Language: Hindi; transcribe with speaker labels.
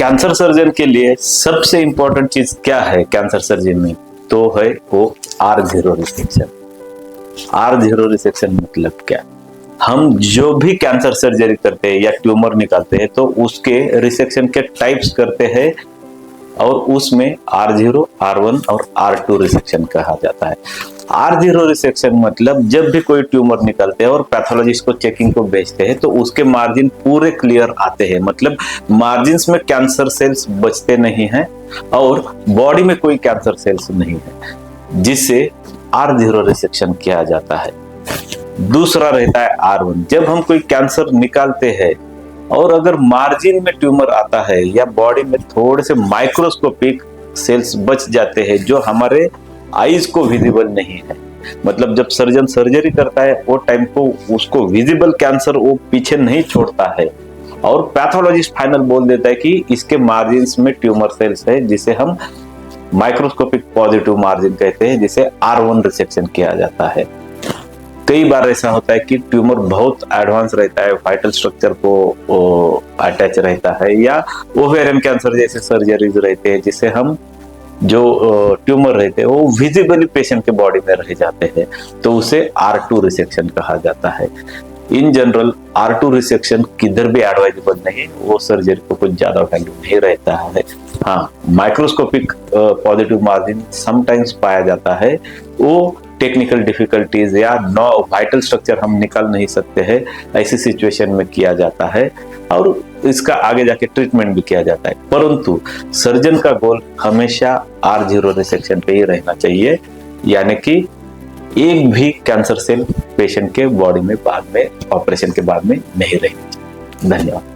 Speaker 1: कैंसर सर्जन के लिए सबसे इंपॉर्टेंट चीज क्या है कैंसर सर्जन में, तो है वो R0 रिसेक्शन। R0 रिसेक्शन मतलब क्या? हम जो भी कैंसर सर्जरी करते हैं या ट्यूमर निकालते हैं तो उसके रिसेक्शन के टाइप्स करते हैं और उसमें R0, R1 और R2 रिसेक्शन कहा जाता है। R0 रिसेक्शन मतलब जब भी कोई ट्यूमर निकलते हैं और पैथोलॉजिस्ट को चेकिंग को भेजते हैं तो उसके मार्जिन पूरे क्लियर आते हैं, मतलब मार्जिन्स में कैंसर सेल्स बचते नहीं हैं और बॉडी में कोई कैंसर सेल्स नहीं है, जिससे R0 रिसेक्शन किया जाता है। दूसरा रहता है R1। जब हम कोई कैंसर निकालते हैं और अगर मार्जिन में ट्यूमर आता है या बॉडी में थोड़े से माइक्रोस्कोपिक सेल्स बच जाते हैं जो हमारे आईज को विजिबल नहीं है, मतलब जब सर्जन सर्जरी करता है वो टाइम को उसको विजिबल कैंसर वो पीछे नहीं छोड़ता है और पैथोलॉजिस्ट फाइनल बोल देता है कि इसके मार्जिन्स में ट्यूमर सेल्स है, जिसे हम माइक्रोस्कोपिक पॉजिटिव मार्जिन कहते हैं, जिसे R1 रिसेक्शन किया जाता है। कई बार ऐसा होता है कि ट्यूमर बहुत एडवांस रहता है, वाइटल स्ट्रक्चर को अटैच रहता है, या ओवेरियन कैंसर जैसे सर्जरीज रहते हैं जिसे हम जो ट्यूमर रहते हैं वो विजिबली पेशेंट के बॉडी में रह जाते हैं, तो उसे R2 रिसेक्शन कहा जाता है। इन जनरल R2 रिसेक्शन किधर भी एडवाइजेबल नहीं, वो सर्जरी को कुछ ज्यादा वैल्यू नहीं रहता है। हाँ, माइक्रोस्कोपिक पॉजिटिव मार्जिन समटाइम्स पाया जाता है, वो टेक्निकल डिफिकल्टीज या नो वाइटल स्ट्रक्चर हम निकाल नहीं सकते हैं, ऐसी सिचुएशन में किया जाता है और इसका आगे जाके ट्रीटमेंट भी किया जाता है। परंतु सर्जन का गोल हमेशा R0 रिसेक्शन पे ही रहना चाहिए, यानी कि एक भी कैंसर सेल पेशेंट के बॉडी में बाद में ऑपरेशन के बाद में नहीं रहेगी। धन्यवाद।